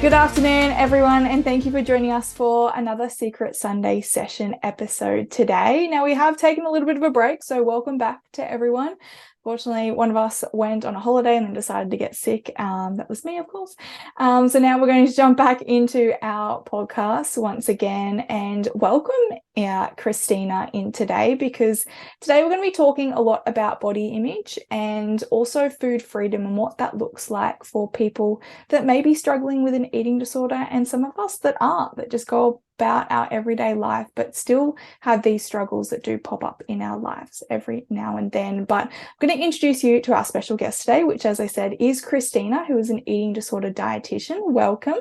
Good afternoon, everyone, and thank you for joining us for another Secret Sunday session episode today. Now, we have taken a little bit of a break, so welcome back to everyone. Fortunately, one of us went on a holiday and then decided to get sick. That was me, of course. So now we're going to jump back into our podcast once again and welcome Christina in today, because today we're going to be talking a lot about body image and also food freedom and what that looks like for people that may be struggling with an eating disorder, and some of us that aren't, that just go about our everyday life but still have these struggles that do pop up in our lives every now and then. But I'm going to introduce you to our special guest today, which, as I said, is Christina, who is an eating disorder dietitian. Welcome.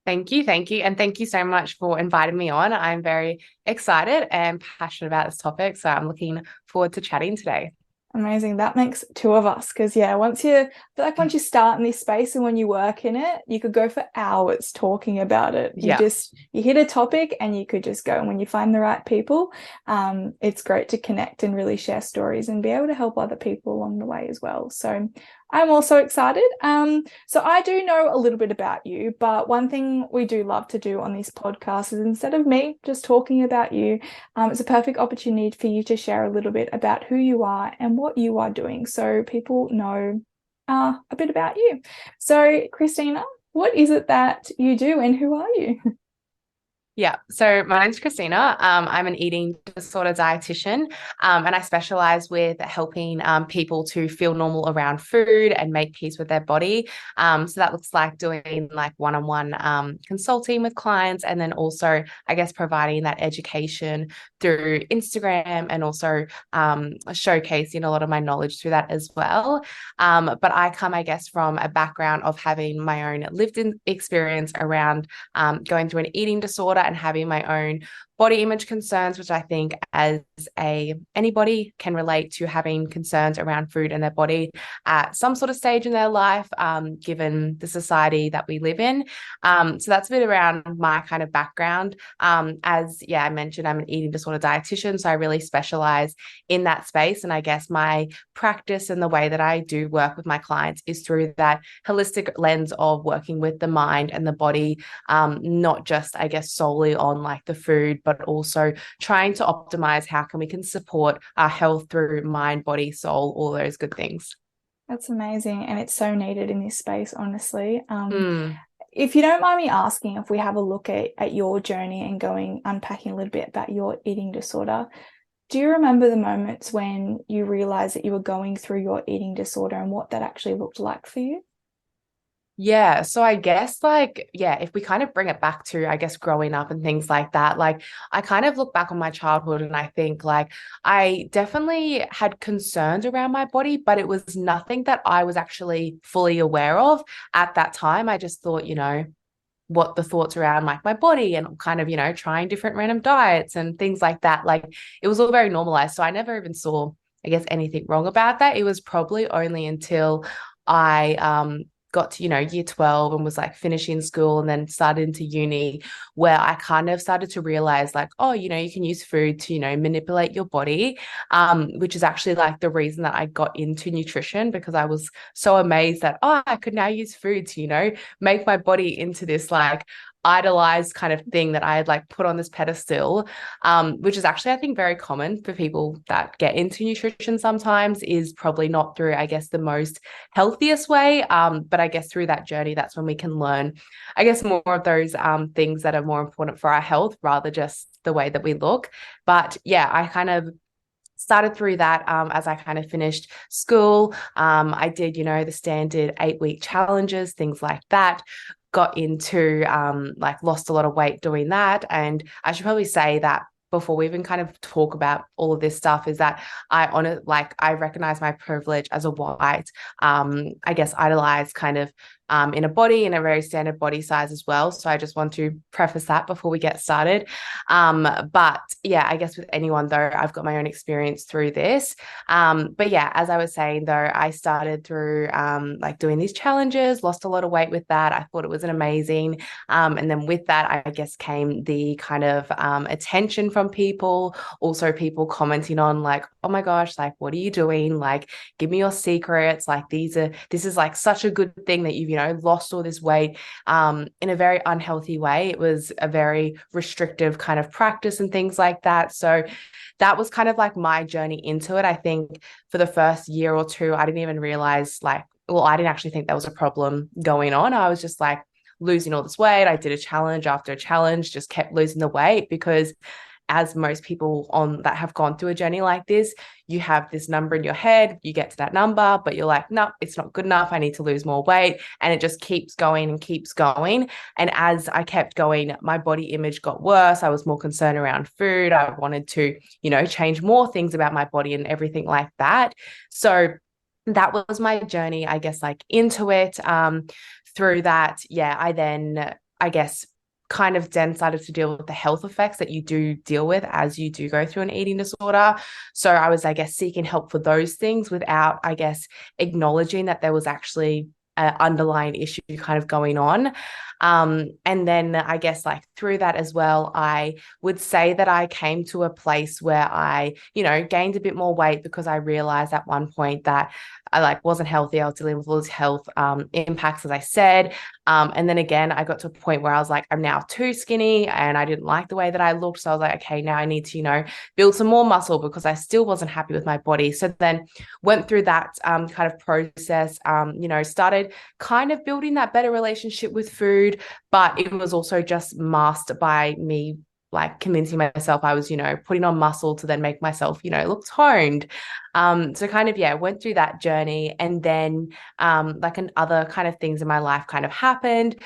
Thank you. And thank you so much for inviting me on. I'm very excited and passionate about this topic, so I'm looking forward to chatting today. Amazing. That makes two of us, because once you start in this space and when you work in it, you could go for hours talking about it. You hit a topic and you could just go. And when you find the right people, it's great to connect and really share stories and be able to help other people along the way as well. So I'm also excited. So I do know a little bit about you, but one thing we do love to do on this podcast is, instead of me just talking about you, it's a perfect opportunity for you to share a little bit about who you are and what you are doing, so people know a bit about you. So Christina, what is it that you do and who are you? Yeah, so my name's Christina. I'm an eating disorder dietitian, and I specialize with helping people to feel normal around food and make peace with their body. So that looks like doing like one-on-one consulting with clients, and then also, I guess, providing that education through Instagram, and also showcasing a lot of my knowledge through that as well. But I come, I guess, from a background of having my own lived-in experience around going through an eating disorder and having my own body image concerns, which I think as anybody can relate to, having concerns around food and their body at some sort of stage in their life, given the society that we live in. So that's a bit around my kind of background. As I mentioned, I'm an eating disorder dietitian, so I really specialize in that space. And I guess my practice and the way that I do work with my clients is through that holistic lens of working with the mind and the body, not just, I guess, solely on like the food, but also trying to optimize how we can support our health through mind, body, soul, all those good things. That's amazing, and it's so needed in this space, honestly. If you don't mind me asking, if we have a look at your journey and unpacking a little bit about your eating disorder, do you remember the moments when you realized that you were going through your eating disorder and what that actually looked like for you? Yeah. So I guess if we kind of bring it back to, I guess, growing up and things like that, like I kind of look back on my childhood and I think like I definitely had concerns around my body, but it was nothing that I was actually fully aware of at that time. I just thought, what the thoughts around like my body and kind of, trying different random diets and things like that. Like it was all very normalized. So I never even saw, I guess, anything wrong about that. It was probably only until I got to, year 12 and was like finishing school and then started into uni, where I kind of started to realize like, oh, you can use food to, manipulate your body, which is actually like the reason that I got into nutrition, because I was so amazed that, oh, I could now use food to, make my body into this like idolized kind of thing that I had like put on this pedestal, which is actually, I think, very common for people that get into nutrition sometimes, is probably not through, I guess, the most healthiest way. But I guess through that journey, that's when we can learn, I guess, more of those things that are more important for our health rather just the way that we look. But yeah, I kind of started through that as I kind of finished school. I did, the standard 8-week challenges, things like that. Got into lost a lot of weight doing that. And I should probably say that before we even kind of talk about all of this stuff, is that I recognize my privilege as a white, I guess, idolized kind of in a body, in a very standard body size as well. So I just want to preface that before we get started. But yeah, I guess with anyone though, I've got my own experience through this. But yeah, as I was saying though, I started through doing these challenges, lost a lot of weight with that. I thought it was an amazing. And then with that, I guess came the kind of attention from people, also people commenting on like, oh my gosh, like, what are you doing? Like, give me your secrets. Like this is like such a good thing that you've, lost all this weight in a very unhealthy way. It was a very restrictive kind of practice and things like that. So that was kind of like my journey into it. I think for the first year or two, I didn't even realize I didn't actually think there was a problem going on. I was just like losing all this weight. I did a challenge after a challenge, just kept losing the weight because as most people on that have gone through a journey like this, you have this number in your head, you get to that number, but you're like, no, it's not good enough. I need to lose more weight. And it just keeps going and keeps going. And as I kept going, my body image got worse. I was more concerned around food. I wanted to, change more things about my body and everything like that. So that was my journey, I guess, like into it. Through that, I then, I guess, kind of then started to deal with the health effects that you do deal with as you do go through an eating disorder. So I was, I guess, seeking help for those things without, I guess, acknowledging that there was actually an underlying issue kind of going on. And then I guess like through that as well, I would say that I came to a place where I, gained a bit more weight because I realized at one point that I wasn't healthy. I was dealing with all these health impacts, as I said. And then again, I got to a point where I was like, I'm now too skinny and I didn't like the way that I looked. So I was like, okay, now I need to, build some more muscle because I still wasn't happy with my body. So then went through that kind of process, started kind of building that better relationship with food, but it was also just masked by me like convincing myself I was, putting on muscle to then make myself, look toned. So kind of, went through that journey. And then other kind of things in my life kind of happened,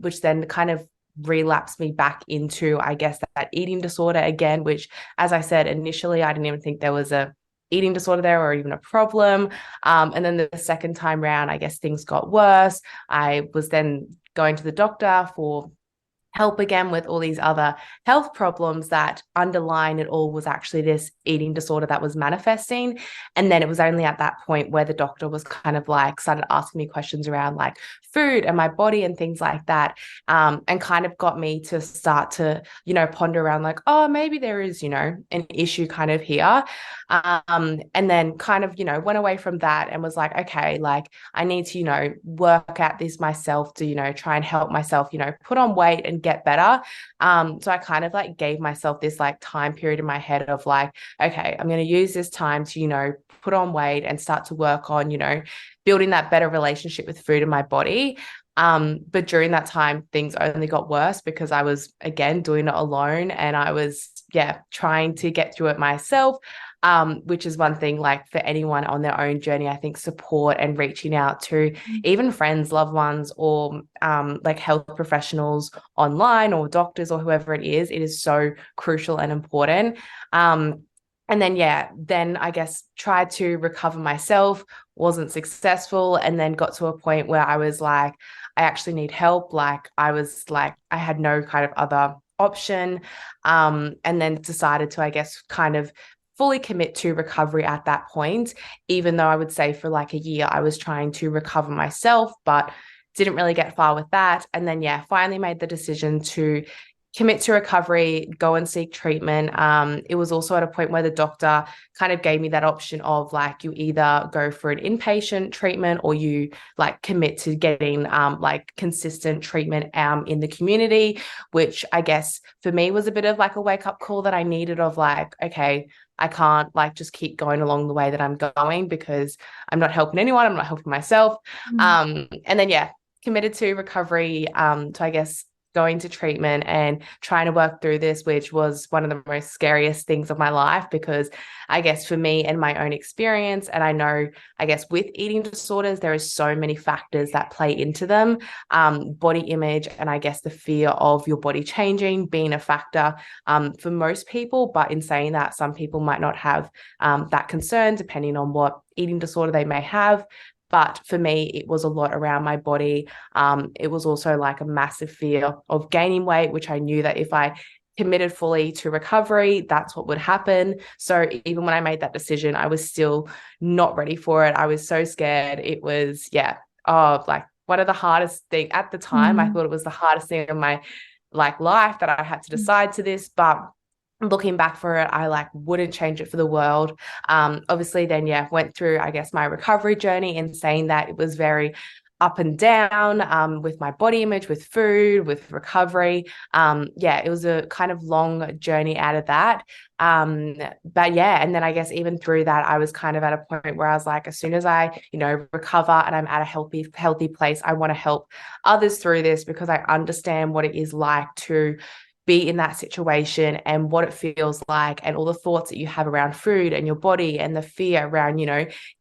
which then kind of relapsed me back into, I guess, that eating disorder again, which, as I said, initially, I didn't even think there was a eating disorder there or even a problem. And then the second time round, I guess things got worse. I was then going to the doctor for help again with all these other health problems that underlying it all was actually this eating disorder that was manifesting. And then it was only at that point where the doctor was kind of like started asking me questions around like food and my body and things like that, and kind of got me to start to, ponder around like, oh, maybe there is, an issue kind of here. And then kind of, went away from that and was like, okay, like I need to, work at this myself to, try and help myself, put on weight and get better. So I kind of like gave myself this like time period in my head of like, okay, I'm going to use this time to, put on weight and start to work on, building that better relationship with food and my body. But during that time, things only got worse because I was, again, doing it alone and I was, trying to get through it myself. Which is one thing, like for anyone on their own journey, I think support and reaching out to even friends, loved ones, or like health professionals online or doctors or whoever it is so crucial and important. And then, then I guess tried to recover myself, wasn't successful, and then got to a point where I was like, I actually need help. Like I was like, I had no kind of other option. And then decided to, I guess, kind of fully commit to recovery at that point, even though I would say for like a year, I was trying to recover myself, but didn't really get far with that. And then, finally made the decision to commit to recovery, go and seek treatment. It was also at a point where the doctor kind of gave me that option of like, you either go for an inpatient treatment or you like commit to getting like consistent treatment in the community, which I guess for me was a bit of like a wake up call that I needed of like, okay, I can't like just keep going along the way that I'm going because I'm not helping anyone. I'm not helping myself. And then, committed to recovery. So I guess going to treatment and trying to work through this, which was one of the most scariest things of my life, because I guess for me and my own experience, and I know, I guess with eating disorders, there is so many factors that play into them, body image, and I guess the fear of your body changing being a factor for most people. But in saying that, some people might not have that concern depending on what eating disorder they may have. But for me, it was a lot around my body. It was also like a massive fear of gaining weight, which I knew that if I committed fully to recovery, that's what would happen. So even when I made that decision, I was still not ready for it. I was so scared. It was, like one of the hardest things at the time. I thought it was the hardest thing in my like life that I had to decide to this, but looking back for it, I like wouldn't change it for the world. Obviously then, went through, I guess, my recovery journey, and saying that it was very up and down with my body image, with food, with recovery. Yeah, it was a kind of long journey out of that. But yeah, and then I guess even through that, I was kind of at a point where I was like, as soon as I, recover and I'm at a healthy place, I want to help others through this because I understand what it is like to be in that situation and what it feels like and all the thoughts that you have around food and your body and the fear around,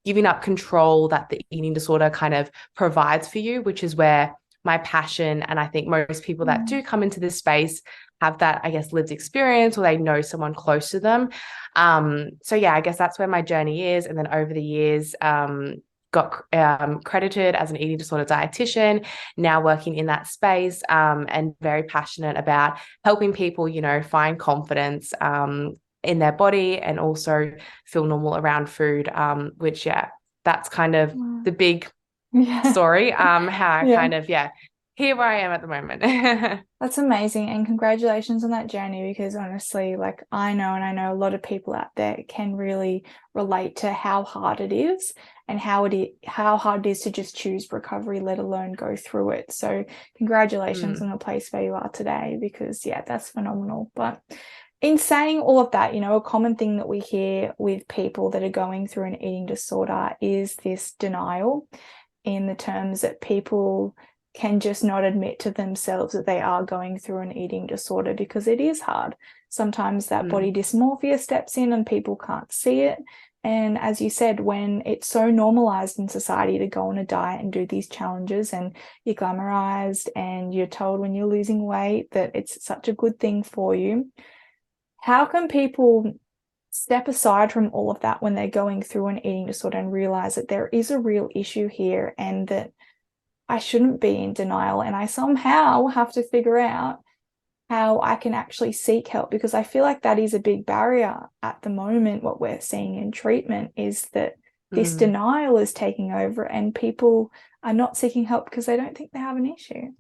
giving up control that the eating disorder kind of provides for you, which is where my passion, and I think most people that do come into this space have that, I guess, lived experience, or they know someone close to them. So yeah, I guess that's where my journey is. And then over the years, got credited as an eating disorder dietitian, now working in that space, and very passionate about helping people, find confidence in their body and also feel normal around food, which, yeah, that's kind of the big story, how I kind of, here where I am at the moment. That's amazing. And congratulations on that journey, because honestly, like I know a lot of people out there can really relate to how hard it is and how hard it is to just choose recovery, let alone go through it. So congratulations on the place where you are today, because that's phenomenal. But in saying all of that, a common thing that we hear with people that are going through an eating disorder is this denial, in the terms that people can just not admit to themselves that they are going through an eating disorder, because it is hard. Sometimes that body dysmorphia steps in and people can't see it. And as you said, when it's so normalized in society to go on a diet and do these challenges, and you're glamorized and you're told when you're losing weight that it's such a good thing for you, how can people step aside from all of that when they're going through an eating disorder and realize that there is a real issue here, and that I shouldn't be in denial, and I somehow have to figure out how I can actually seek help? Because I feel like that is a big barrier at the moment. What we're seeing in treatment is that this denial is taking over, and people are not seeking help because they don't think they have an issue.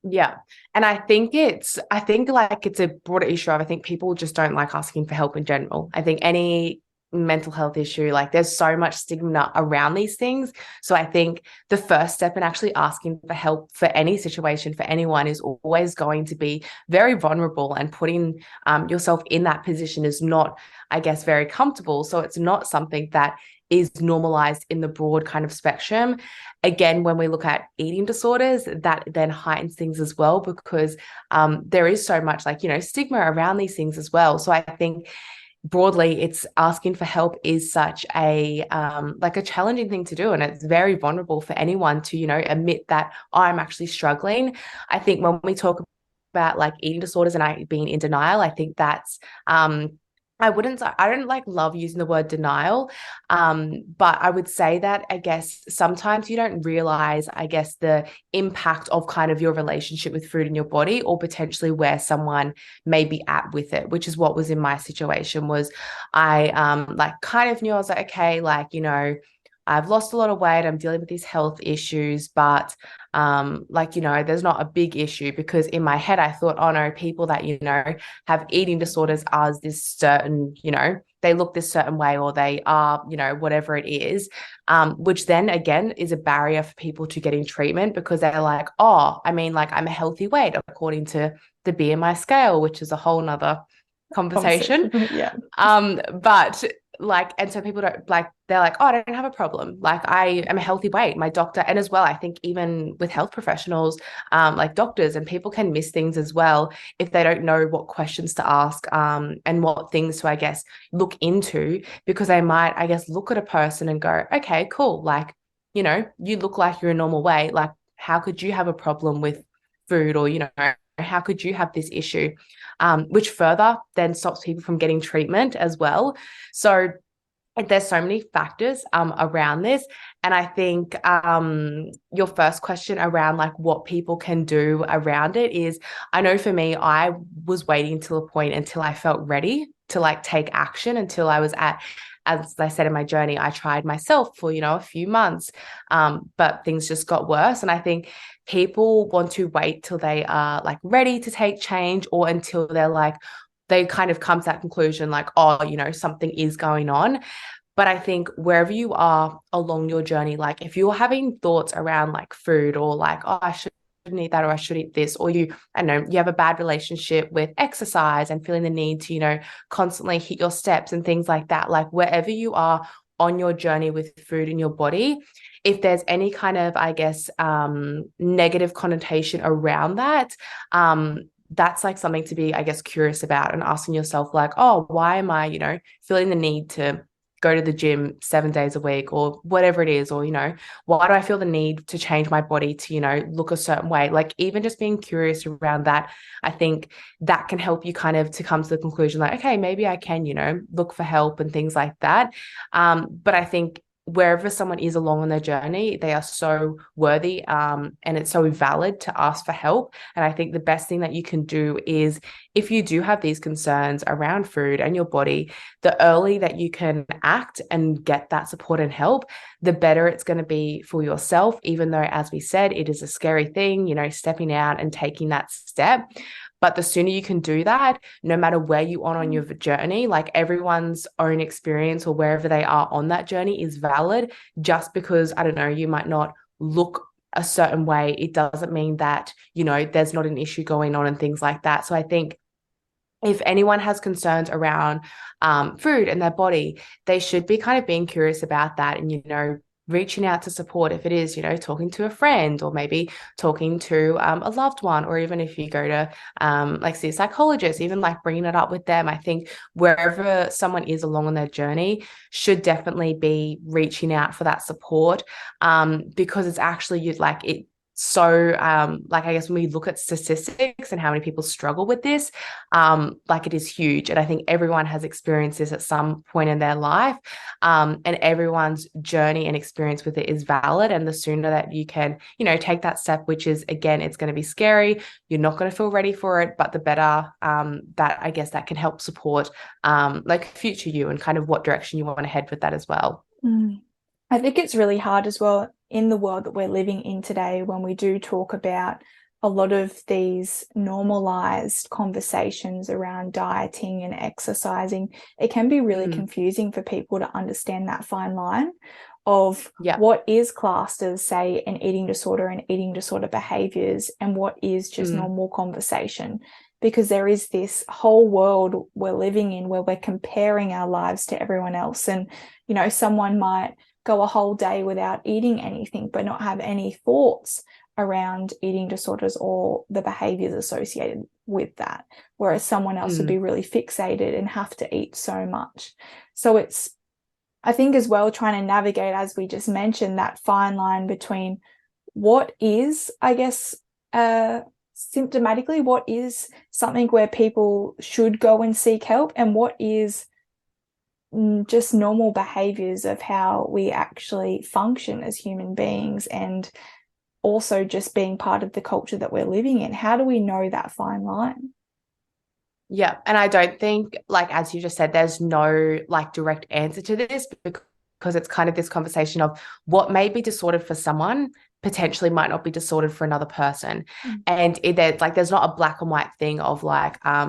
Yeah. And I think it's a broader issue of, I think people just don't like asking for help in general. I think any mental health issue, like there's so much stigma around these things. So I think the first step in actually asking for help for any situation, for anyone, is always going to be very vulnerable, and putting yourself in that position is not, I guess, very comfortable. So it's not something that is normalized in the broad kind of spectrum. Again, when we look at eating disorders, that then heightens things as well, because there is so much stigma around these things as well. So I think broadly, it's asking for help is such a a challenging thing to do, and it's very vulnerable for anyone to admit that I'm actually struggling. I think when we talk about eating disorders and I being in denial, I think that's I don't love using the word denial, but I would say that I guess sometimes you don't realize, I guess, the impact of kind of your relationship with food in your body, or potentially where someone may be at with it, which is what was in my situation. Was I kind of knew, I was like, okay, I've lost a lot of weight, I'm dealing with these health issues, but there's not a big issue, because in my head I thought, oh no, people that have eating disorders are this certain, they look this certain way, or they are, whatever it is, which then again is a barrier for people to getting treatment, because they're like, oh, I mean, I'm a healthy weight according to the BMI scale, which is a whole nother conversation. Yeah. But and so people don't they're like, oh, I don't have a problem. I am a healthy weight. My doctor, and as well, I think even with health professionals, doctors, and people can miss things as well if they don't know what questions to ask, and what things to, I guess, look into, because they might, I guess, look at a person and go, okay, cool. You look like you're a normal weight. How could you have a problem with food? Or, how could you have this issue? Which further then stops people from getting treatment as well. So there's so many factors around this. And I think your first question around what people can do around it is, I know for me, I was waiting till a point until I felt ready to take action, until I was at, as I said in my journey, I tried myself for, a few months, but things just got worse. And I think people want to wait till they are ready to take change, or until they're they kind of come to that conclusion, oh, something is going on. But I think wherever you are along your journey, like if you're having thoughts around like food or like, oh, I shouldn't eat that or I should eat this, or you, I don't know, you have a bad relationship with exercise and feeling the need to, constantly hit your steps and things like that, like wherever you are on your journey with food in your body, if there's any kind of, I guess, negative connotation around that, that's like something to be, I guess, curious about and asking yourself, like, oh, why am I, feeling the need to go to the gym 7 days a week or whatever it is, or, why do I feel the need to change my body to, look a certain way? Like, even just being curious around that, I think that can help you kind of to come to the conclusion, like, okay, maybe I can, look for help and things like that. But I think wherever someone is along on their journey, they are so worthy, and it's so valid to ask for help. And I think the best thing that you can do is, if you do have these concerns around food and your body, the early that you can act and get that support and help, the better it's going to be for yourself, even though, as we said, it is a scary thing, stepping out and taking that step. But the sooner you can do that, no matter where you are on your journey, like everyone's own experience or wherever they are on that journey is valid. Just because, I don't know, you might not look a certain way, it doesn't mean that, there's not an issue going on and things like that. So I think if anyone has concerns around food and their body, they should be kind of being curious about that and, reaching out to support, if it is, talking to a friend or maybe talking to a loved one, or even if you go to like see a psychologist, even like bringing it up with them. I think wherever someone is along on their journey should definitely be reaching out for that support, because it's actually you'd like it. So, like, I guess when we look at statistics and how many people struggle with this, like it is huge. And I think everyone has experienced this at some point in their life, and everyone's journey and experience with it is valid. And the sooner that you can, take that step, which is, again, it's going to be scary, you're not going to feel ready for it, but the better, that I guess that can help support, like future you and kind of what direction you want to head with that as well. I think it's really hard as well in the world that we're living in today, when we do talk about a lot of these normalized conversations around dieting and exercising. It can be really confusing for people to understand that fine line of what is classed as, say, an eating disorder and eating disorder behaviors, and what is just normal conversation. Because there is this whole world we're living in where we're comparing our lives to everyone else. And, someone might go a whole day without eating anything, but not have any thoughts around eating disorders or the behaviors associated with that. Whereas someone else would be really fixated and have to eat so much. So it's, I think as well, trying to navigate, as we just mentioned, that fine line between what is, I guess, symptomatically, what is something where people should go and seek help, and what is just normal behaviors of how we actually function as human beings, and also just being part of the culture that we're living in. How do we know that fine line? Yeah. And I don't think, like, as you just said, there's no like direct answer to this, because it's kind of this conversation of what may be disordered for someone potentially might not be disordered for another person. And there's not a black and white thing of like, I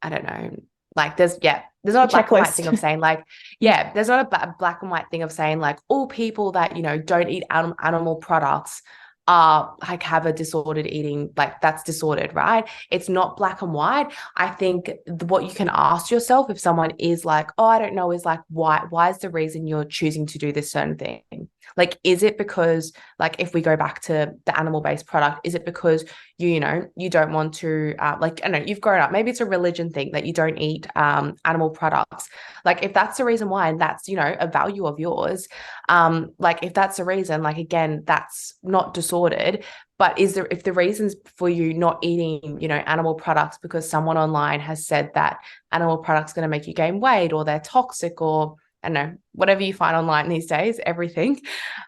don't know, like there's not a black and white thing of saying like, there's not a black and white thing of saying like all people that, don't eat animal products are like have a disordered eating, like that's disordered, right? It's not black and white. I think what you can ask yourself if someone is like, oh, I don't know, is like, why is the reason you're choosing to do this certain thing? Like, is it because, like, if we go back to the animal-based product, is it because you don't want to, like, I don't know, you've grown up, maybe it's a religion thing that you don't eat animal products. Like, if that's the reason why, and that's, a value of yours, like, if that's the reason, like, again, that's not disordered. But if the reasons for you not eating, animal products because someone online has said that animal products going to make you gain weight, or they're toxic, or I don't know, whatever you find online these days, everything.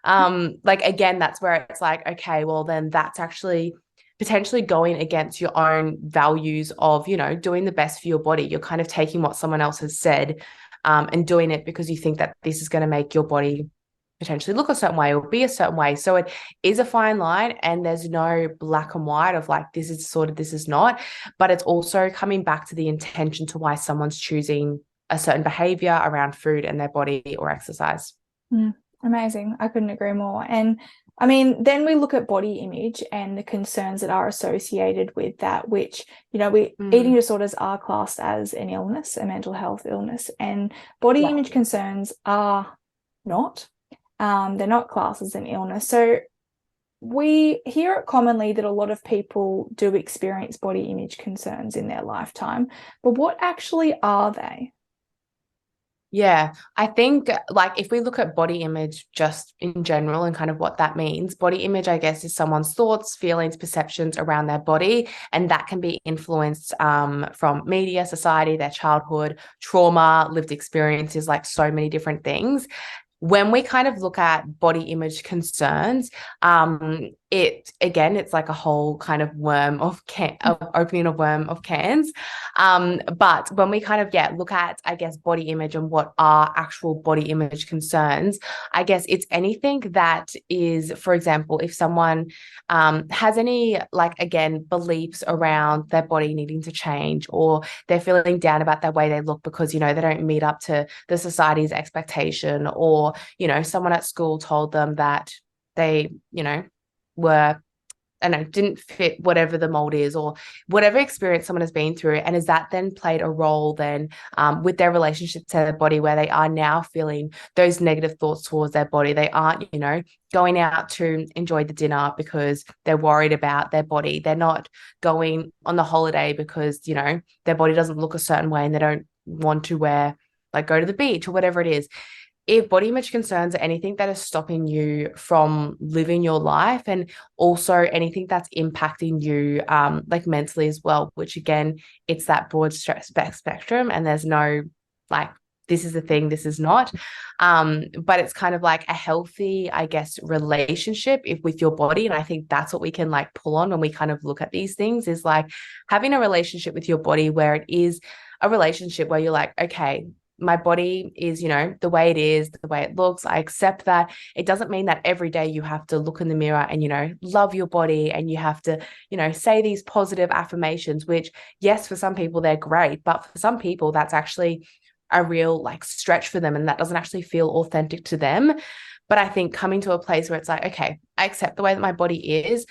Like, again, that's where it's like, okay, well, then that's actually potentially going against your own values of, doing the best for your body. You're kind of taking what someone else has said, and doing it because you think that this is going to make your body potentially look a certain way or be a certain way. So it is a fine line, and there's no black and white of like, this is sort of, this is not, but it's also coming back to the intention to why someone's choosing a certain behavior around food and their body or exercise. Amazing. I couldn't agree more. And I mean, then we look at body image and the concerns that are associated with that, which, eating disorders are classed as an illness, a mental health illness, and body image concerns are not. They're not classed as an illness. So we hear it commonly that a lot of people do experience body image concerns in their lifetime, but what actually are they? Yeah, I think like if we look at body image just in general and kind of what that means, body image, I guess, is someone's thoughts, feelings, perceptions around their body. And that can be influenced from media, society, their childhood, trauma, lived experiences, like so many different things. When we kind of look at body image concerns, it's like a whole kind of opening a worm of cans. But when we kind of look at, I guess, body image and what are actual body image concerns, I guess it's anything that is, for example, if someone has any, like, again, beliefs around their body needing to change, or they're feeling down about the way they look because, they don't meet up to the society's expectation, or, someone at school told them that they, were, I don't know, didn't fit whatever the mold is, or whatever experience someone has been through. And has that then played a role then with their relationship to their body, where they are now feeling those negative thoughts towards their body? They aren't, going out to enjoy the dinner because they're worried about their body. They're not going on the holiday because, their body doesn't look a certain way and they don't want to go to the beach or whatever it is. If body image concerns are anything that is stopping you from living your life, and also anything that's impacting you like mentally as well, which again, it's that broad spectrum, and there's no like, this is the thing, this is not. But it's kind of like a healthy, I guess, relationship with your body. And I think that's what we can like pull on when we kind of look at these things, is like having a relationship with your body where it is a relationship where you're like, okay, my body is, the way it is, the way it looks. I accept that. It doesn't mean that every day you have to look in the mirror and, love your body, and you have to, say these positive affirmations, which, yes, for some people they're great, but for some people that's actually a real like stretch for them, and that doesn't actually feel authentic to them. But I think coming to a place where it's like, okay, I accept the way that my body is.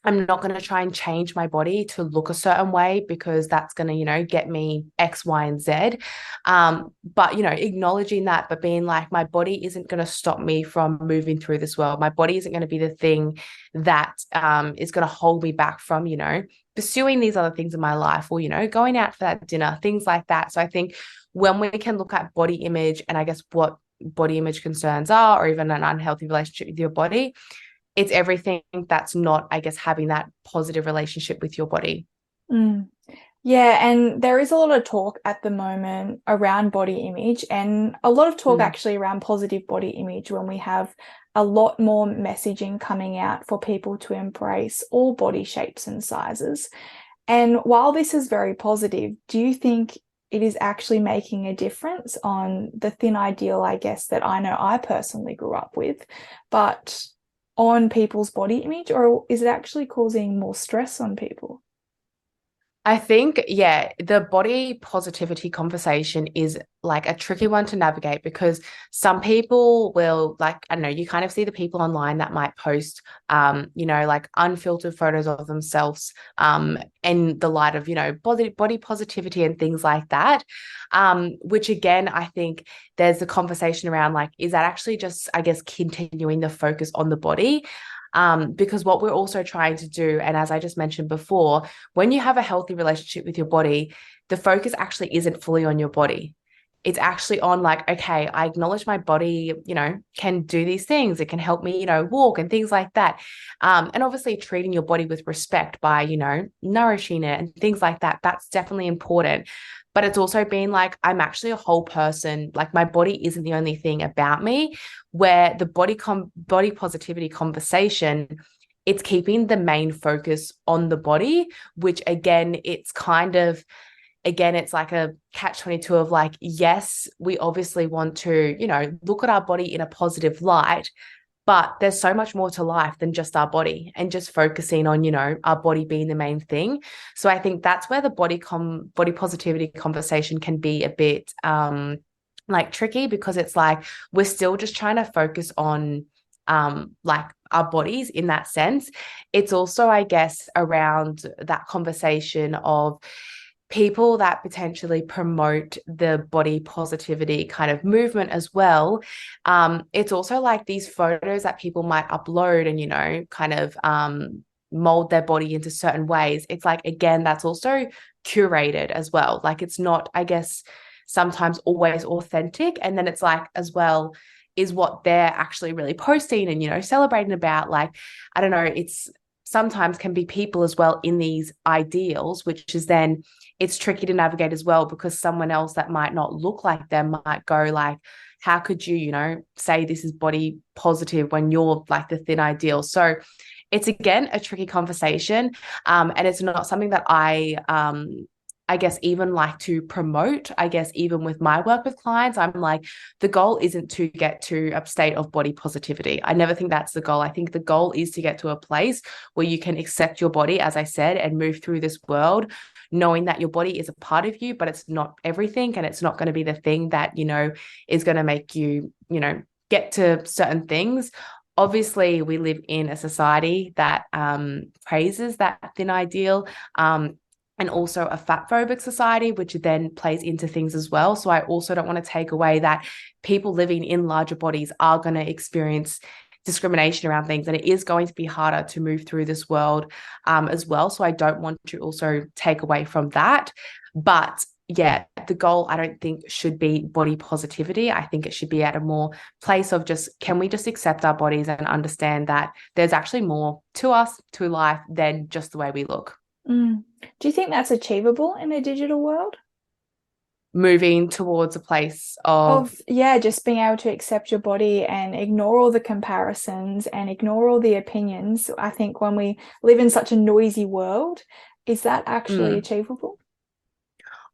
I'm not going to try and change my body to look a certain way because that's going to, get me X, Y, and Z. But, acknowledging that, but being like, my body isn't going to stop me from moving through this world. My body isn't going to be the thing that is going to hold me back from, pursuing these other things in my life, or, going out for that dinner, things like that. So I think when we can look at body image and I guess what body image concerns are, or even an unhealthy relationship with your body, it's everything that's not, I guess, having that positive relationship with your body. Yeah, and there is a lot of talk at the moment around body image, and a lot of talk actually around positive body image, when we have a lot more messaging coming out for people to embrace all body shapes and sizes. And while this is very positive, do you think it is actually making a difference on the thin ideal, I guess, that I know I personally grew up with, but on people's body image, or is it actually causing more stress on people? I think, the body positivity conversation is like a tricky one to navigate, because some people will, like, I don't know, you kind of see the people online that might post, like unfiltered photos of themselves in the light of, body positivity and things like that. Which again, I think there's a conversation around like, is that actually just, I guess, continuing the focus on the body? Because what we're also trying to do, and as I just mentioned before, when you have a healthy relationship with your body, the focus actually isn't fully on your body. It's actually on like, okay, I acknowledge my body, can do these things. It can help me, walk and things like that. And obviously treating your body with respect by, nourishing it and things like that. That's definitely important. But it's also been like, I'm actually a whole person. Like, my body isn't the only thing about me, where the body positivity conversation, it's keeping the main focus on the body, which again, it's like a catch-22 of like, yes, we obviously want to, look at our body in a positive light, But there's so much more to life than just our body and just focusing on, our body being the main thing. So I think that's where the body positivity conversation can be a bit like tricky, because it's like we're still just trying to focus on like our bodies in that sense. It's also, I guess, around that conversation of people that potentially promote the body positivity kind of movement as well. It's also like these photos that people might upload and, kind of mold their body into certain ways. It's like, again, that's also curated as well. Like, it's not, I guess, sometimes always authentic. And then it's like, as well, is what they're actually really posting and, celebrating about. Like, I don't know, it's sometimes can be people as well in these ideals, which is then it's tricky to navigate as well, because someone else that might not look like them might go like, how could you, say this is body positive when you're like the thin ideal? So it's, again, a tricky conversation. And it's not something that I guess even like to promote. I guess even with my work with clients, I'm like, the goal isn't to get to a state of body positivity. I never think that's the goal. I think the goal is to get to a place where you can accept your body, as I said, and move through this world knowing that your body is a part of you, but it's not everything, and it's not going to be the thing that, is going to make you, get to certain things. Obviously, we live in a society that praises that thin ideal, and also a fat phobic society, which then plays into things as well. So I also don't want to take away that people living in larger bodies are going to experience discrimination around things, and it is going to be harder to move through this world as well. So I don't want to also take away from that. But yeah, the goal, I don't think, should be body positivity. I think it should be at a more place of just, can we just accept our bodies and understand that there's actually more to us, to life, than just the way we look. Do you think that's achievable in a digital world? Moving towards a place of just being able to accept your body and ignore all the comparisons and ignore all the opinions. I think when we live in such a noisy world, is that actually achievable?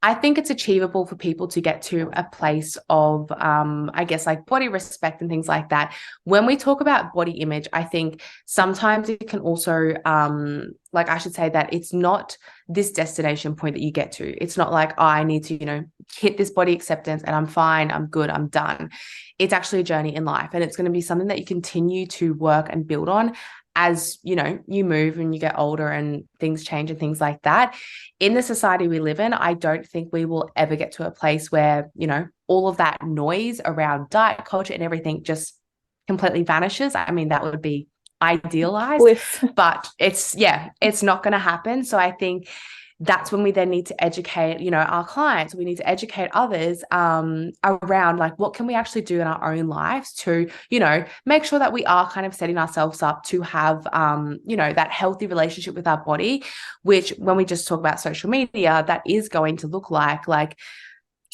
I think it's achievable for people to get to a place of, I guess, like body respect and things like that. When we talk about body image, I think sometimes it can also, like, I should say that it's not this destination point that you get to. It's not like, oh, I need to, hit this body acceptance and I'm fine, I'm good, I'm done. It's actually a journey in life, and it's going to be something that you continue to work and build on as you move and you get older and things change and things like that. In the society we live in, I don't think we will ever get to a place where, all of that noise around diet culture and everything just completely vanishes. I mean, that would be idealized, but it's not going to happen. So I think that's when we then need to educate, our clients. We need to educate others around like, what can we actually do in our own lives to, make sure that we are kind of setting ourselves up to have, that healthy relationship with our body, which when we just talk about social media, that is going to look like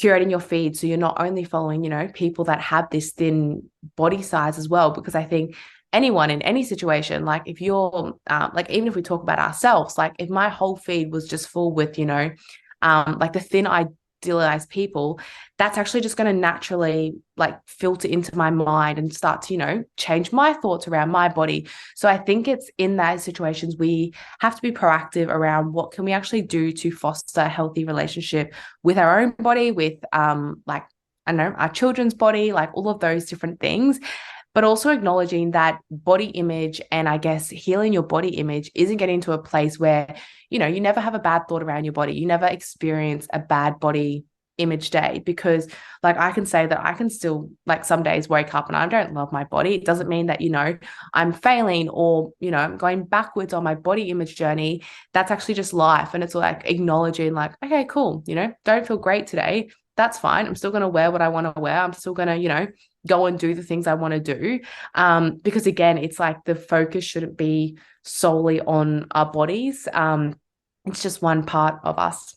curating your feed. So you're not only following, people that have this thin body size as well, because I think anyone in any situation, like if you're like, even if we talk about ourselves, like if my whole feed was just full with, like the thin idealized people, that's actually just going to naturally like filter into my mind and start to, change my thoughts around my body. So I think it's in those situations we have to be proactive around what can we actually do to foster a healthy relationship with our own body, with like, I don't know, our children's body, like all of those different things. But also acknowledging that body image and I guess healing your body image isn't getting to a place where, you never have a bad thought around your body. You never experience a bad body image day, because like I can say that I can still like some days wake up and I don't love my body. It doesn't mean that, I'm failing or, I'm going backwards on my body image journey. That's actually just life. And it's like acknowledging like, okay, cool. Don't feel great today. That's fine. I'm still going to wear what I want to wear. I'm still going to, go and do the things I want to do. Because again, it's like the focus shouldn't be solely on our bodies. It's just one part of us.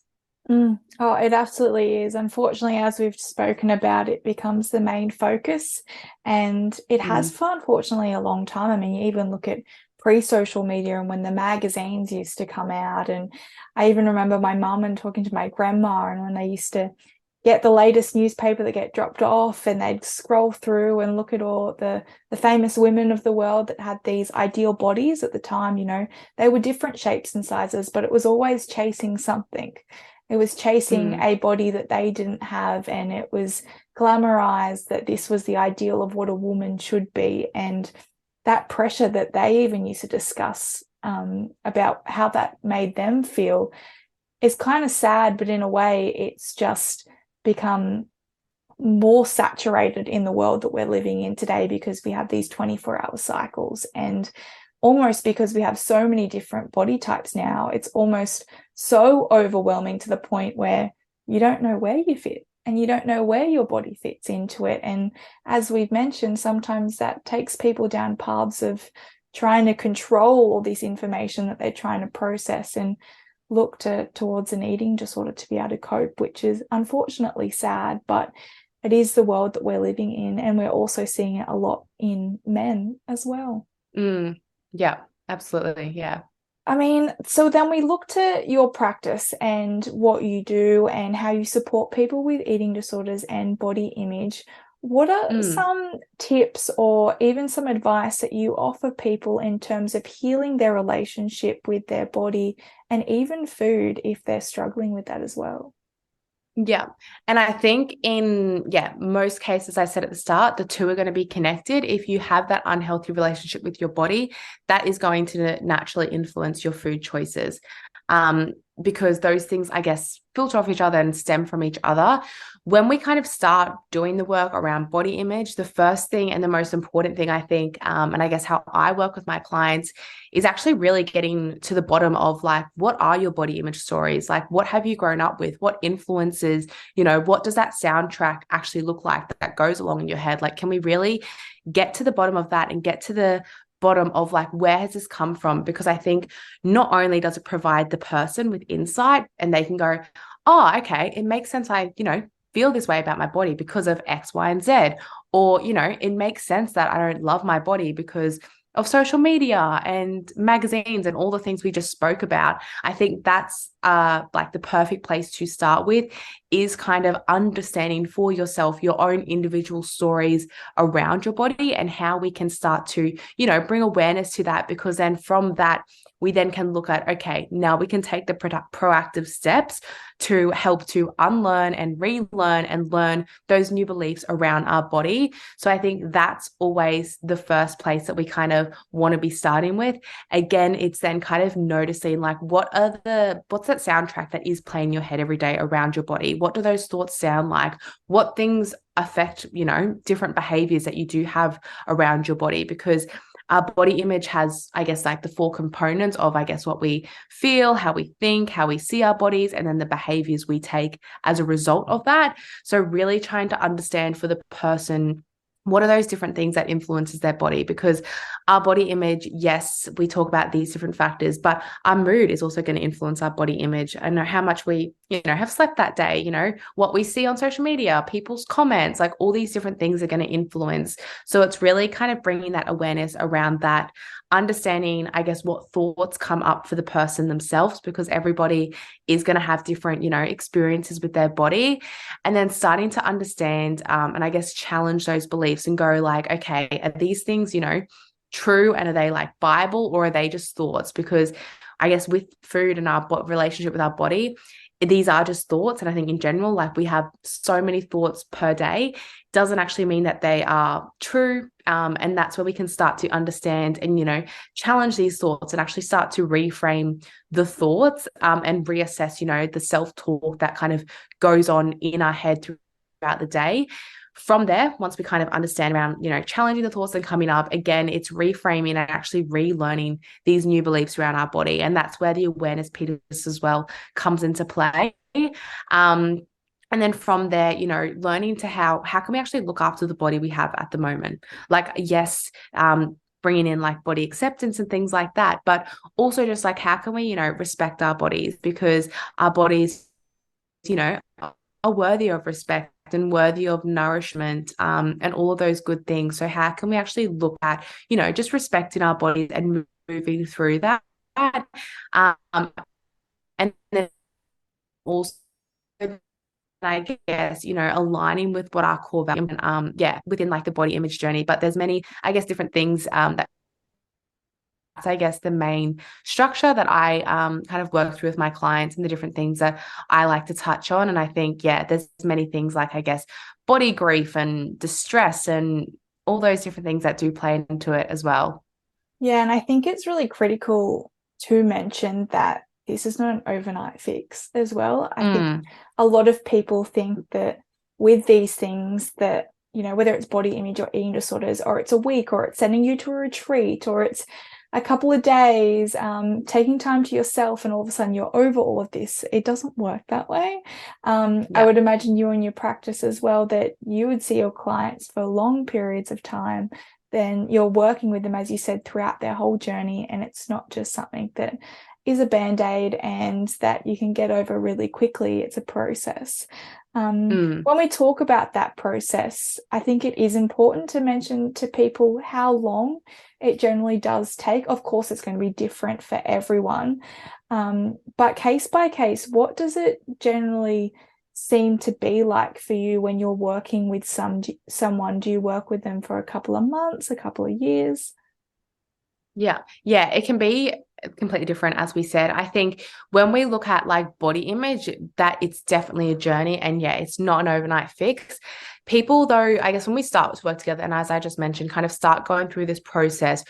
Oh, it absolutely is. Unfortunately, as we've spoken about, it becomes the main focus, and it has for, unfortunately, a long time. I mean, you even look at pre-social media and when the magazines used to come out, and I even remember my mum and talking to my grandma, and when they used to get the latest newspaper that get dropped off, and they'd scroll through and look at all the famous women of the world that had these ideal bodies at the time. They were different shapes and sizes, but it was always chasing something. It was chasing a body that they didn't have, and it was glamorized that this was the ideal of what a woman should be. And that pressure that they even used to discuss about how that made them feel is kind of sad, but in a way, it's just become more saturated in the world that we're living in today, because we have these 24-hour cycles, and almost because we have so many different body types now, it's almost so overwhelming to the point where you don't know where you fit and you don't know where your body fits into it. And as we've mentioned, sometimes that takes people down paths of trying to control all this information that they're trying to process and look towards an eating disorder to be able to cope, which is unfortunately sad, but it is the world that we're living in, and we're also seeing it a lot in men as well. Yeah, absolutely. Yeah. I mean, so then we looked at your practice and what you do and how you support people with eating disorders and body image. What are some tips or even some advice that you offer people in terms of healing their relationship with their body and even food if they're struggling with that as well? Yeah. And I think most cases, I said at the start, the two are going to be connected. If you have that unhealthy relationship with your body, that is going to naturally influence your food choices. Because those things, I guess, filter off each other and stem from each other. When we kind of start doing the work around body image, the first thing and the most important thing, I think, and I guess how I work with my clients, is actually really getting to the bottom of like, what are your body image stories? Like, what have you grown up with? What influences, what does that soundtrack actually look like that goes along in your head? Like, can we really get to the bottom of that and get to the bottom of like, where has this come from? Because I think not only does it provide the person with insight and they can go, oh, okay, it makes sense. I, feel this way about my body because of X, Y, and Z. Or, it makes sense that I don't love my body because of social media and magazines and all the things we just spoke about. I think that's like the perfect place to start with, is kind of understanding for yourself your own individual stories around your body and how we can start to, bring awareness to that, because then from that, we then can look at, okay, now we can take the proactive steps to help to unlearn and relearn and learn those new beliefs around our body. So I think that's always the first place that we kind of want to be starting with. Again, it's then kind of noticing like, what's that soundtrack that is playing in your head every day around your body? What do those thoughts sound like? What things affect, different behaviors that you do have around your body? Because our body image has, I guess, like the four components of, I guess, what we feel, how we think, how we see our bodies, and then the behaviors we take as a result of that. So really trying to understand for the person, what are those different things that influences their body? Because our body image, yes, we talk about these different factors, but our mood is also going to influence our body image. I know how much we, have slept that day, what we see on social media, people's comments, like all these different things are going to influence. So it's really kind of bringing that awareness around that, understanding, I guess, what thoughts come up for the person themselves, because everybody is going to have different, experiences with their body, and then starting to understand and I guess challenge those beliefs and go like, okay, are these things, true, and are they like Bible, or are they just thoughts? Because I guess with food and our relationship with our body, these are just thoughts. And I think in general, like we have so many thoughts per day, doesn't actually mean that they are true. And that's where we can start to understand and, challenge these thoughts and actually start to reframe the thoughts and reassess, the self-talk that kind of goes on in our head throughout the day. From there, once we kind of understand around, challenging the thoughts and coming up, again, it's reframing and actually relearning these new beliefs around our body. And that's where the awareness piece as well comes into play. And then from there, learning to how can we actually look after the body we have at the moment? Like, yes, bringing in like body acceptance and things like that, but also just like, how can we, respect our bodies, because our bodies, are worthy of respect and worthy of nourishment, and all of those good things. So how can we actually look at, just respecting our bodies and moving through that? And then also I guess, aligning with what our core value, within like the body image journey. But there's many, I guess, different things that I guess the main structure that I kind of work through with my clients and the different things that I like to touch on. And I think, yeah, there's many things like, I guess, body grief and distress and all those different things that do play into it as well. Yeah, and I think it's really critical to mention that this is not an overnight fix as well. I think Mm, a lot of people think that with these things that, whether it's body image or eating disorders, or it's a week, or it's sending you to a retreat, or it's a couple of days, taking time to yourself, and all of a sudden you're over all of this. It doesn't work that way. I yeah. would imagine you and your practice as well, that you would see your clients for long periods of time, then you're working with them, as you said, throughout their whole journey. And it's not just something that is a band-aid and that you can get over really quickly. It's a process. Mm, When we talk about that process, I think it is important to mention to people how long it generally does take. Of course, it's going to be different for everyone. But case by case, what does it generally seem to be like for you when you're working with someone? Do you work with them for a couple of months, a couple of years? yeah. Yeah. It can be completely different, as we said. I think when we look at like body image, that it's definitely a journey. And yeah, it's not an overnight fix. People, though, I guess when we start to work together, and as I just mentioned, kind of start going through this process,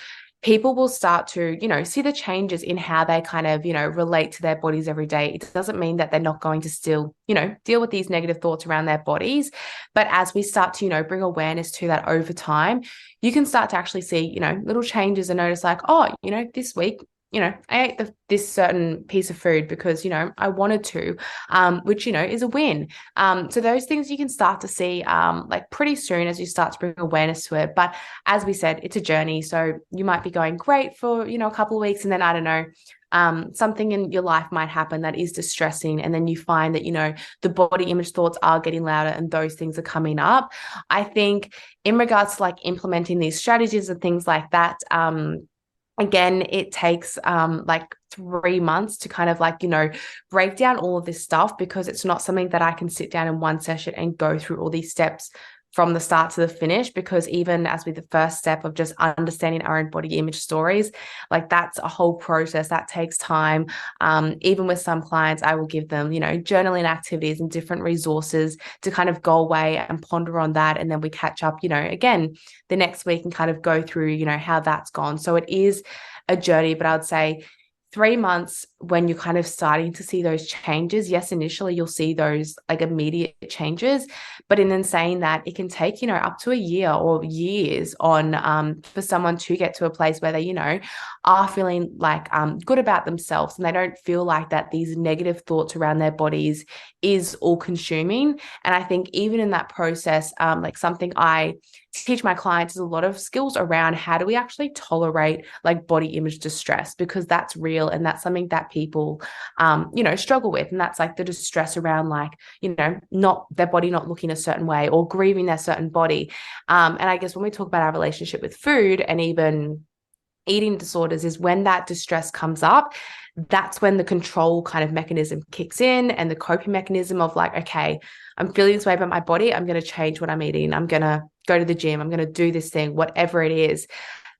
people will start to, see the changes in how they kind of, relate to their bodies every day. It doesn't mean that they're not going to still, deal with these negative thoughts around their bodies. But as we start to, bring awareness to that over time, you can start to actually see, little changes and notice like, oh, this week, I ate this certain piece of food because, I wanted to, which, is a win. So those things you can start to see like pretty soon as you start to bring awareness to it. But as we said, it's a journey. So you might be going great for, a couple of weeks, and then I don't know, something in your life might happen that is distressing. And then you find that, the body image thoughts are getting louder and those things are coming up. I think in regards to like implementing these strategies and things like that, again, it takes like 3 months to kind of like, break down all of this stuff, because it's not something that I can sit down in one session and go through all these steps from the start to the finish. Because even as with the first step of just understanding our own body image stories, like that's a whole process that takes time. Even with some clients, I will give them, journaling activities and different resources to kind of go away and ponder on that. And then we catch up, again, the next week and kind of go through, how that's gone. So it is a journey, but I would say 3 months when you're kind of starting to see those changes. Yes, initially you'll see those like immediate changes, but in then saying that, it can take, up to a year or years on for someone to get to a place where they, are feeling like good about themselves, and they don't feel like that these negative thoughts around their bodies is all consuming. And I think even in that process, like something I teach my clients is a lot of skills around how do we actually tolerate like body image distress, because that's real and that's something that people struggle with. And that's like the distress around like, not their body not looking a certain way or grieving their certain body. And I guess when we talk about our relationship with food and even eating disorders, is when that distress comes up, that's when the control kind of mechanism kicks in, and the coping mechanism of like, okay, I'm feeling this way about my body, I'm going to change what I'm eating, I'm going to go to the gym, I'm going to do this thing, whatever it is.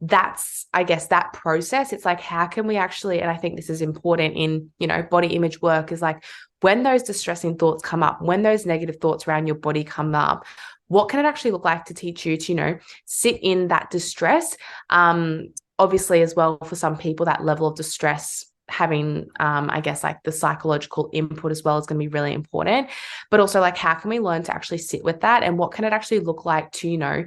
That's, I guess, that process. It's like, how can we actually, and I think this is important in, body image work, is like when those distressing thoughts come up, when those negative thoughts around your body come up, what can it actually look like to teach you to, sit in that distress? Obviously, as well, for some people, that level of distress, having I guess like the psychological input as well, is going to be really important. But also like, how can we learn to actually sit with that, and what can it actually look like to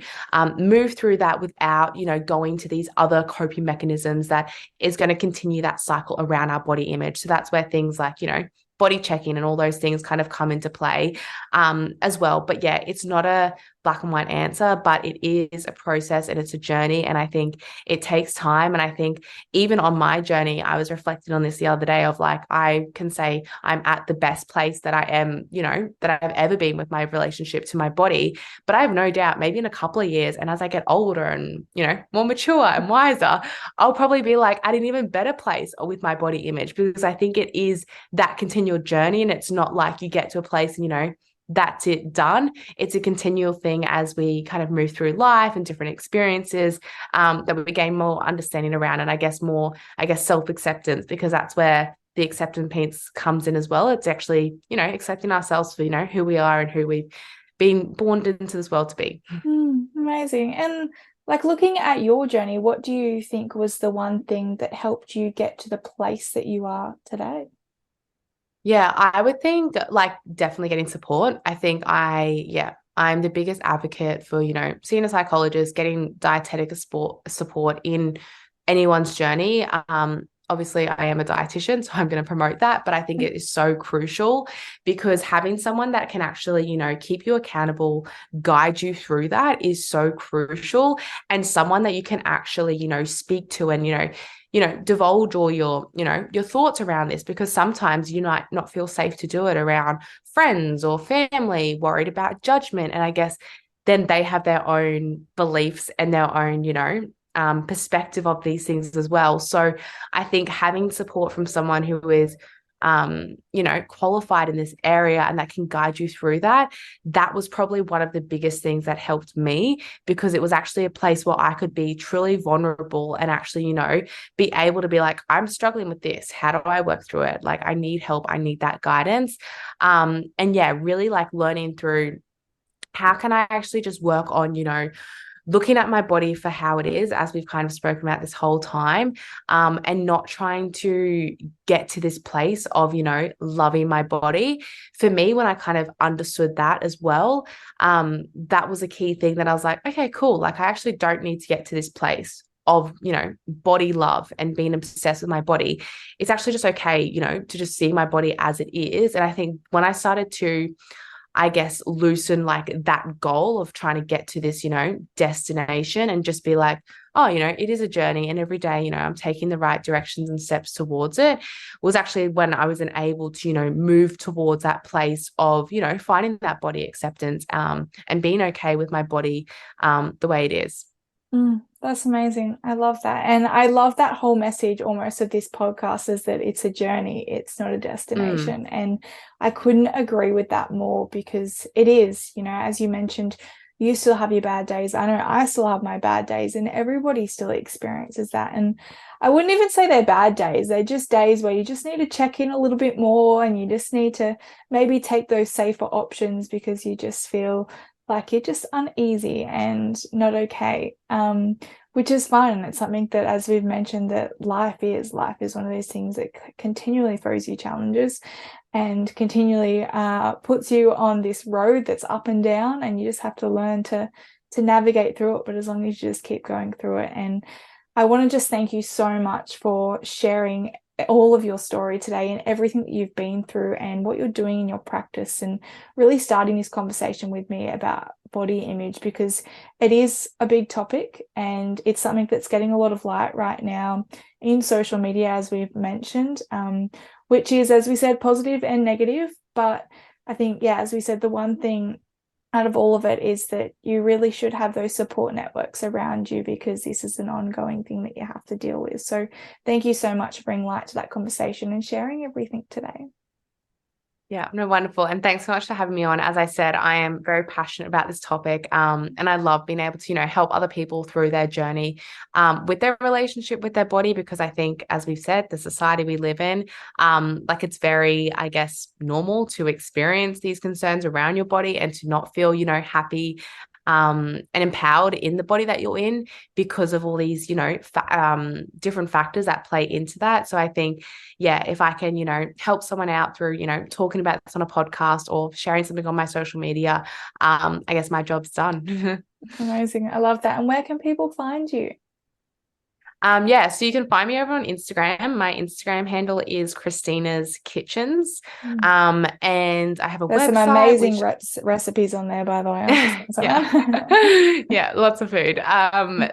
move through that without going to these other coping mechanisms that is going to continue that cycle around our body image. So that's where things like body checking and all those things kind of come into play as well. But yeah, it's not a black and white answer, but it is a process and it's a journey. And I think it takes time. And I think even on my journey, I was reflecting on this the other day of like, I can say I'm at the best place that I am, that I've ever been with my relationship to my body. But I have no doubt maybe in a couple of years, and as I get older and, more mature and wiser, I'll probably be like at an even better place with my body image, because I think it is that continual journey. And it's not like you get to a place and, that's it done. It's a continual thing as we kind of move through life and different experiences, that we gain more understanding around, and I guess more, self-acceptance, because that's where the acceptance piece comes in as well. It's actually, accepting ourselves for, who we are and who we've been born into this world to be. Amazing. And like looking at your journey, what do you think was the one thing that helped you get to the place that you are today? Yeah, I would think like definitely getting support. I think I'm the biggest advocate for, seeing a psychologist, getting dietetic support in anyone's journey. Obviously I am a dietitian, so I'm going to promote that, but I think it is so crucial, because having someone that can actually, keep you accountable, guide you through that is so crucial, and someone that you can actually, speak to and, divulge all your thoughts around this, because sometimes you might not feel safe to do it around friends or family, worried about judgment. And I guess then they have their own beliefs and their own, perspective of these things as well. So I think having support from someone who is qualified in this area and that can guide you through that, that was probably one of the biggest things that helped me, because it was actually a place where I could be truly vulnerable and actually, be able to be like, I'm struggling with this. How do I work through it? Like, I need help. I need that guidance. And yeah, really like learning through how can I actually just work on, looking at my body for how it is, as we've kind of spoken about this whole time, and not trying to get to this place of, loving my body. For me, when I kind of understood that as well, that was a key thing that I was like, okay, cool. Like, I actually don't need to get to this place of, body love and being obsessed with my body. It's actually just okay, to just see my body as it is. And I think when I started to, I guess, loosen like that goal of trying to get to this, destination, and just be like, oh, it is a journey, and every day, I'm taking the right directions and steps towards it, was actually when I was able to, move towards that place of, finding that body acceptance, and being okay with my body, the way it is. That's amazing. I love that. And I love that whole message almost of this podcast, is that it's a journey, it's not a destination. And I couldn't agree with that more, because it is, as you mentioned, you still have your bad days. I know I still have my bad days, and everybody still experiences that. And I wouldn't even say they're bad days. They're just days where you just need to check in a little bit more, and you just need to maybe take those safer options because you just feel like you're just uneasy and not okay, which is fine. It's something that, as we've mentioned, that life is one of those things that continually throws you challenges and continually puts you on this road that's up and down, and you just have to learn to navigate through it. But as long as you just keep going through it. And I want to just thank you so much for sharing all of your story today and everything that you've been through and what you're doing in your practice, and really starting this conversation with me about body image, because it is a big topic and it's something that's getting a lot of light right now in social media, as we've mentioned, which is, as we said, positive and negative. But I think, yeah, as we said, the one thing out of all of it is that you really should have those support networks around you, because this is an ongoing thing that you have to deal with. So thank you so much for bringing light to that conversation and sharing everything today. Yeah, no, wonderful. And thanks so much for having me on. As I said, I am very passionate about this topic. And I love being able to, help other people through their journey, with their relationship with their body, because I think, as we've said, the society we live in, like, it's very, I guess, normal to experience these concerns around your body and to not feel, happy, and empowered in the body that you're in, because of all these, different factors that play into that. So I think, yeah, if I can, help someone out through, talking about this on a podcast or sharing something on my social media, I guess my job's done. Amazing. I love that. And where can people find you? Yeah, so you can find me over on Instagram. My Instagram handle is Christina's Kitchens. And I have a There's website. some amazing recipes on there, by the way. I'm just yeah. Yeah, lots of food.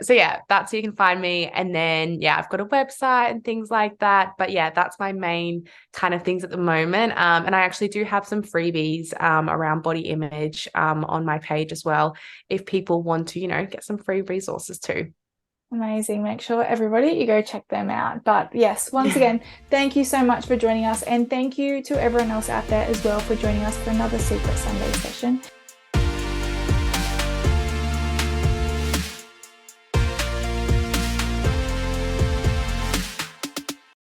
So yeah, that's how you can find me. And then, yeah, I've got a website and things like that. But yeah, that's my main kind of things at the moment. And I actually do have some freebies around body image on my page as well, if people want to, get some free resources too. Amazing. Make sure everybody you go check them out. But yes, once again, thank you so much for joining us, and thank you to everyone else out there as well for joining us for another Secret Sunday session.